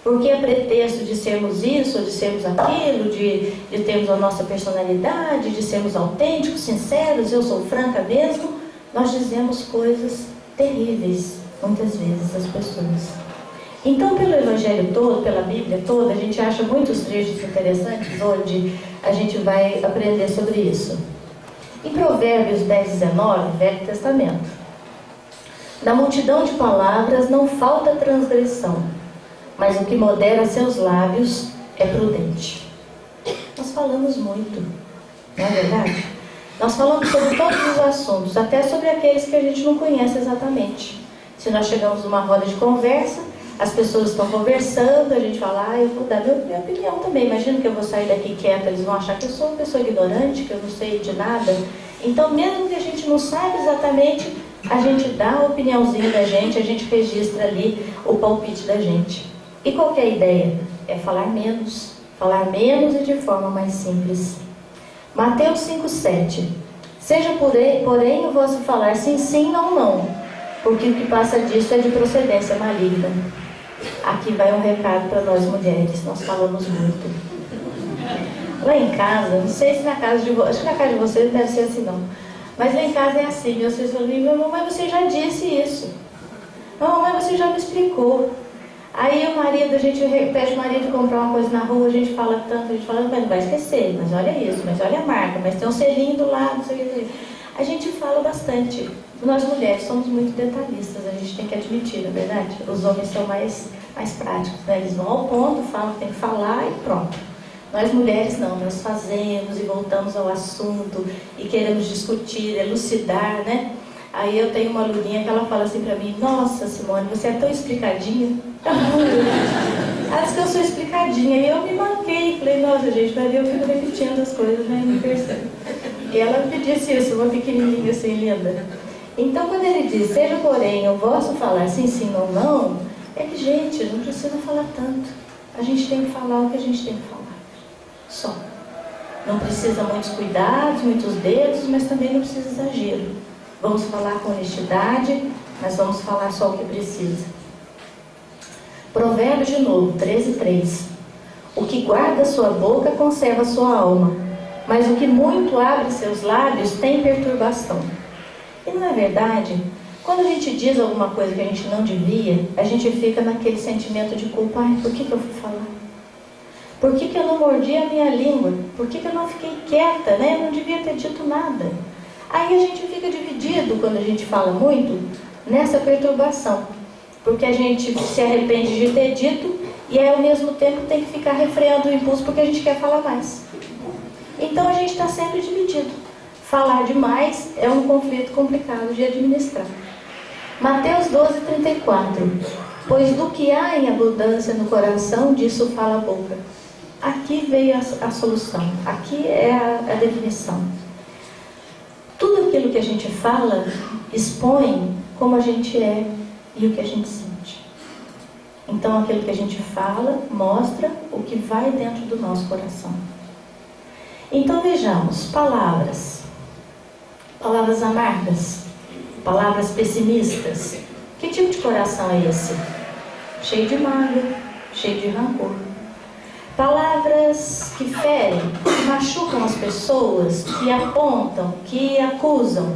porque a pretexto de sermos isso, de sermos aquilo, de termos a nossa personalidade, de sermos autênticos, sinceros, eu sou franca mesmo, nós dizemos coisas terríveis, muitas vezes, às pessoas. Então, pelo Evangelho todo, pela Bíblia toda, a gente acha muitos trechos interessantes onde a gente vai aprender sobre isso. Em Provérbios 10:19, Velho Testamento: na multidão de palavras não falta transgressão, mas o que modera seus lábios é prudente. Nós falamos muito, não é verdade? Nós falamos sobre todos os assuntos, até sobre aqueles que a gente não conhece exatamente. Se nós chegamos numa roda de conversa, as pessoas estão conversando, a gente fala, eu vou dar minha opinião também. Imagina que eu vou sair daqui quieta, eles vão achar que eu sou uma pessoa ignorante, que eu não sei de nada. Então, mesmo que a gente não saiba exatamente, a gente dá a opiniãozinha da gente, a gente registra ali o palpite da gente. E qual que é a ideia? É falar menos e de forma mais simples. Mateus 5:7: seja porém o vosso falar sim, sim, não, não, porque o que passa disso é de procedência maligna. Aqui vai um recado para nós mulheres, nós falamos muito. Lá em casa, não sei se na casa de vocês, acho que na casa de vocês não deve ser assim não, mas lá em casa é assim, meus filhos falam, mamãe, você já disse isso, mamãe, você já me explicou. Aí o marido, a gente pede o marido comprar uma coisa na rua, a gente fala tanto, a gente fala, mas não vai esquecer, mas olha isso, mas olha a marca, mas tem um selinho do lado, não sei o que. A gente fala bastante. Nós mulheres somos muito detalhistas, a gente tem que admitir, na verdade. Os homens são mais práticos, né? Eles vão ao ponto, falam que tem que falar e pronto. Nós mulheres não, nós fazemos e voltamos ao assunto e queremos discutir, elucidar, né? Aí eu tenho uma aluninha que ela fala assim pra mim: nossa, Simone, você é tão explicadinha. Ela diz que eu sou explicadinha. E eu me manquei, falei: nossa, gente, vai ver, eu fico repetindo as coisas, né? Não percebo. E ela me disse isso, uma pequenininha assim, linda. Então, quando ele diz: seja porém o vosso falar sim, sim ou não, é que, gente, não precisa falar tanto. A gente tem que falar o que a gente tem que falar. Só. Não precisa muitos cuidados, muitos dedos, mas também não precisa exagero. Vamos falar com honestidade, mas vamos falar só o que precisa. Provérbios de novo, 13:3. O que guarda sua boca conserva sua alma, mas o que muito abre seus lábios tem perturbação. E não é verdade? Quando a gente diz alguma coisa que a gente não devia, a gente fica naquele sentimento de culpa. Ai, por que eu fui falar? Por que eu não mordi a minha língua? Por que eu não fiquei quieta, né? Eu não devia ter dito nada. Aí a gente fica dividido quando a gente fala muito nessa perturbação. Porque a gente se arrepende de ter dito e aí, ao mesmo tempo, tem que ficar refreando o impulso porque a gente quer falar mais. Então a gente está sempre dividido. Falar demais é um conflito complicado de administrar. Mateus 12:34. Pois do que há em abundância no coração, disso fala a boca. Aqui veio a solução. Aqui é a definição. Tudo aquilo que a gente fala expõe como a gente é e o que a gente sente. Então aquilo que a gente fala mostra o que vai dentro do nosso coração. Então vejamos, palavras amargas, palavras pessimistas. Que tipo de coração é esse? Cheio de mágoa, cheio de rancor. Palavras que ferem, que machucam as pessoas, que apontam, que acusam,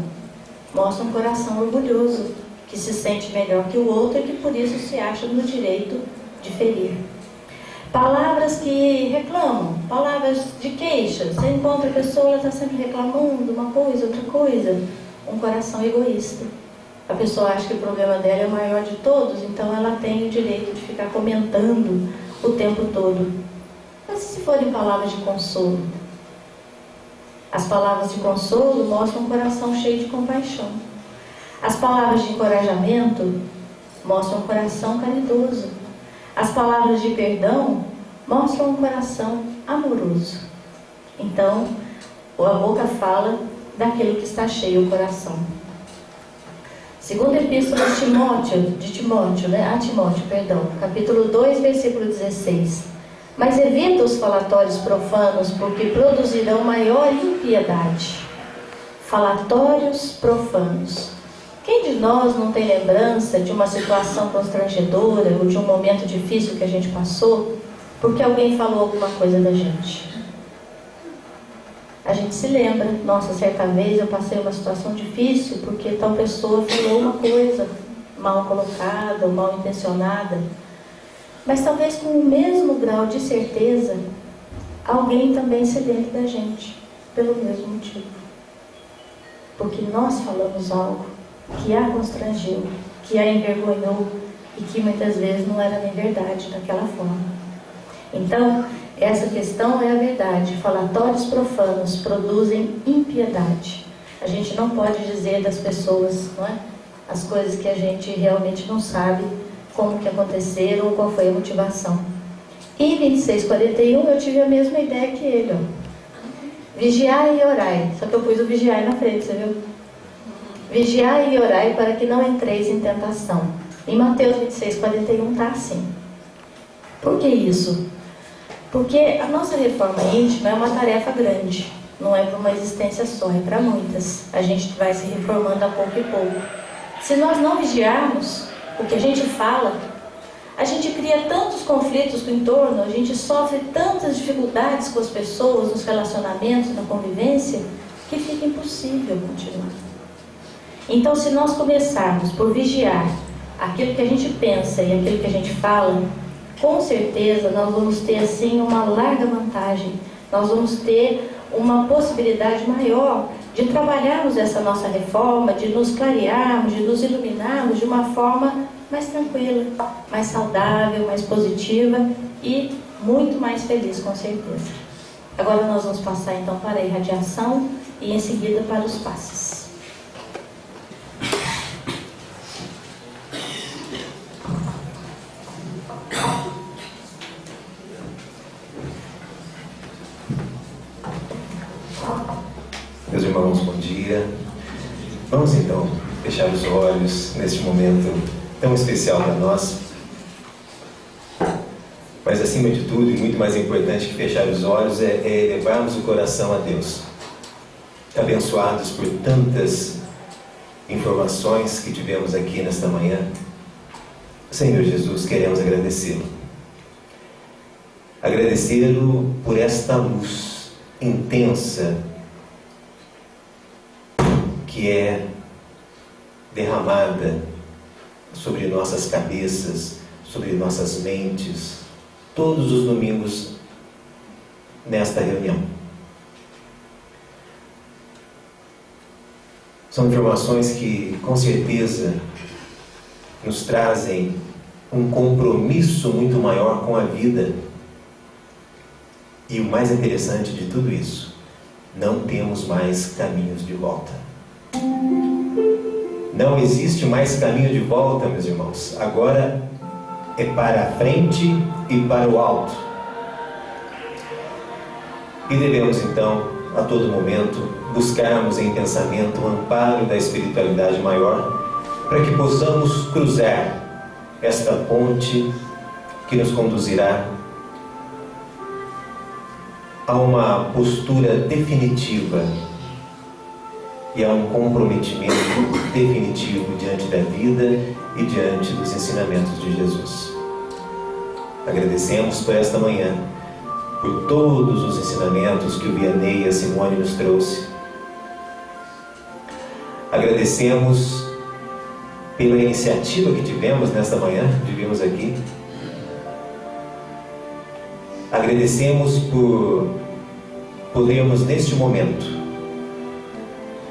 mostram um coração orgulhoso, que se sente melhor que o outro e que por isso se acha no direito de ferir. Palavras que reclamam, palavras de queixas. Você encontra a pessoa, ela está sempre reclamando uma coisa, outra coisa. Um coração egoísta. A pessoa acha que o problema dela é o maior de todos, então ela tem o direito de ficar comentando o tempo todo. Mas se forem palavras de consolo? As palavras de consolo mostram um coração cheio de compaixão. As palavras de encorajamento mostram um coração caridoso. As palavras de perdão mostram um coração amoroso. Então, a boca fala daquilo que está cheio o coração. Segunda epístola de Timóteo, capítulo 2, versículo 16. Mas evita os falatórios profanos, porque produzirão maior impiedade. Falatórios profanos. Quem de nós não tem lembrança de uma situação constrangedora ou de um momento difícil que a gente passou, porque alguém falou alguma coisa da gente? A gente se lembra: nossa, certa vez eu passei uma situação difícil porque tal pessoa falou uma coisa mal colocada ou mal intencionada. Mas talvez com o mesmo grau de certeza, alguém também se lembre da gente, pelo mesmo motivo. Porque nós falamos algo que a constrangeu, que a envergonhou e que muitas vezes não era nem verdade daquela forma. Então, essa questão é a verdade. Falatórios profanos produzem impiedade. A gente não pode dizer das pessoas, não é? As coisas que a gente realmente não sabe como que aconteceram ou qual foi a motivação. Em 26:41 eu tive a mesma ideia que ele, ó. Vigiai e orai. Só que eu pus o vigiai na frente, você viu? Vigiai e orai para que não entreis em tentação. Em Mateus 26:41 está assim. Por que isso? Porque a nossa reforma íntima é uma tarefa grande. Não é para uma existência só, é para muitas. A gente vai se reformando a pouco e pouco. Se nós não vigiarmos o que a gente fala, a gente cria tantos conflitos no entorno, a gente sofre tantas dificuldades com as pessoas, nos relacionamentos, na convivência, que fica impossível continuar. Então, se nós começarmos por vigiar aquilo que a gente pensa e aquilo que a gente fala, com certeza nós vamos ter assim uma larga vantagem. Nós vamos ter uma possibilidade maior de trabalharmos essa nossa reforma, de nos clarearmos, de nos iluminarmos de uma forma mais tranquila, mais saudável, mais positiva e muito mais feliz, com certeza. Agora nós vamos passar então para a irradiação e em seguida para os passes. Meus irmãos, bom dia. Vamos então fechar os olhos neste momento tão especial para nós. Mas acima de tudo, e muito mais importante que fechar os olhos, é elevarmos o coração a Deus. Abençoados por tantas informações que tivemos aqui nesta manhã, Senhor Jesus, queremos agradecê-lo. Agradecê-lo por esta luz intensa que é derramada sobre nossas cabeças, sobre nossas mentes, todos os domingos nesta reunião. São informações que, com certeza, nos trazem um compromisso muito maior com a vida. E o mais interessante de tudo isso, não temos mais caminhos de volta. Não existe mais caminho de volta, meus irmãos. Agora é para a frente e para o alto. E devemos então, a todo momento, buscarmos em pensamento o amparo da espiritualidade maior, para que possamos cruzar esta ponte que nos conduzirá a uma postura definitiva e a um comprometimento definitivo diante da vida e diante dos ensinamentos de Jesus. Agradecemos por esta manhã, por todos os ensinamentos que o Vianney e a Simone nos trouxe. Agradecemos pela iniciativa que tivemos nesta manhã, de virmos aqui. Agradecemos por podermos, neste momento,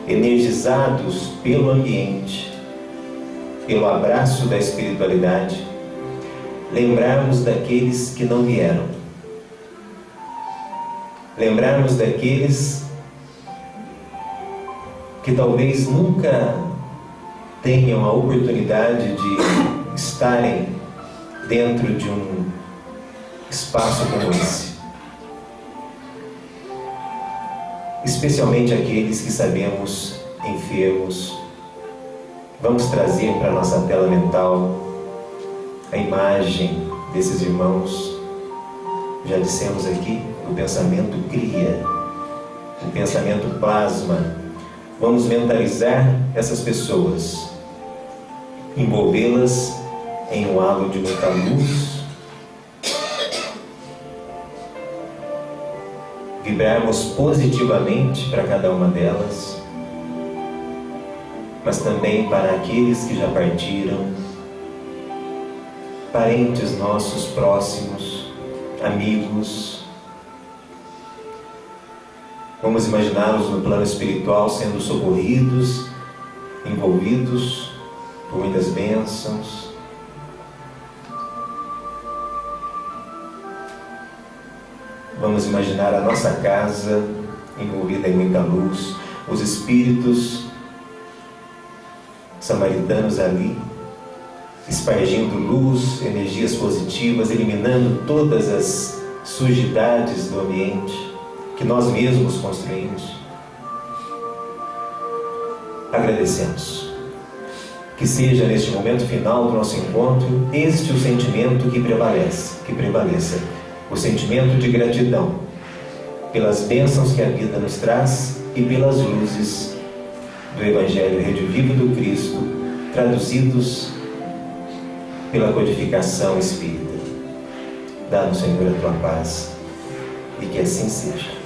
energizados pelo ambiente, pelo abraço da espiritualidade, lembrarmos daqueles que não vieram, lembrarmos daqueles que talvez nunca tenham a oportunidade de estarem dentro de um espaço como esse. Especialmente aqueles que sabemos enfermos. Vamos trazer para a nossa tela mental a imagem desses irmãos. Já dissemos aqui, o pensamento cria, o pensamento plasma. Vamos mentalizar essas pessoas, envolvê-las em um halo de muita luz, vibrarmos positivamente para cada uma delas, mas também para aqueles que já partiram, parentes nossos próximos, amigos. Vamos imaginá-los no plano espiritual sendo socorridos, envolvidos por muitas bênçãos. Vamos imaginar a nossa casa envolvida em muita luz, os espíritos samaritanos ali, espargindo luz, energias positivas, eliminando todas as sujidades do ambiente que nós mesmos construímos. Agradecemos. Que seja neste momento final do nosso encontro este o sentimento que prevaleça. O sentimento de gratidão pelas bênçãos que a vida nos traz e pelas luzes do Evangelho redivivo do Cristo, traduzidos pela codificação espírita. Dá-nos, Senhor, a tua paz, e que assim seja.